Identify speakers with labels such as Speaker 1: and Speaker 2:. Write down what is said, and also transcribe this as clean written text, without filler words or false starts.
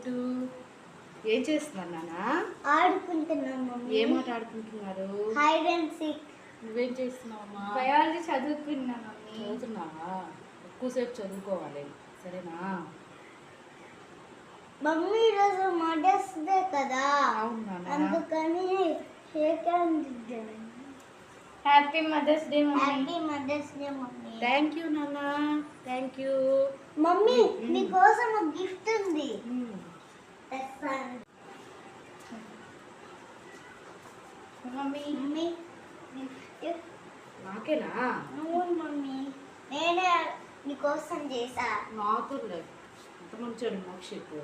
Speaker 1: పెట్టు. ఏం చేస్తున్నారు నాన్న?
Speaker 2: ఆడుకుంటున్నాం మమ్మీ.
Speaker 1: ఏం ఆట ఆడుకుంటున్నారు?
Speaker 2: Hide and seek.
Speaker 1: నువ్వేం చేస్తున్నావమ్మా?
Speaker 2: బయాలజీ చదువుకున్నా మమ్మీ.
Speaker 1: చదువుతున్నావా? ఎక్కువసేపు చదువుకోవాలి, సరేనా?
Speaker 2: మమ్మీ ఈరోజు మదర్స్ డే కదా,
Speaker 1: అవును నాన్న.
Speaker 2: అందుకని షేక్ హ్యాండ్ ఇద్దాం. Happy mother's day mummy. Happy mother's day mummy.
Speaker 1: Thank you నాన్న, థ్యాంక్ యూ.
Speaker 2: మమ్మీ నీకోసం ఒక గిఫ్ట్ ఉంది. మమ్మీ మమ్మీ
Speaker 1: నాకేనా?
Speaker 2: అవును మమ్మీ, నేనే నీకోసం చేసా.
Speaker 1: నాకు లేదు, ఎంత మంచోడు మోక్షిత్.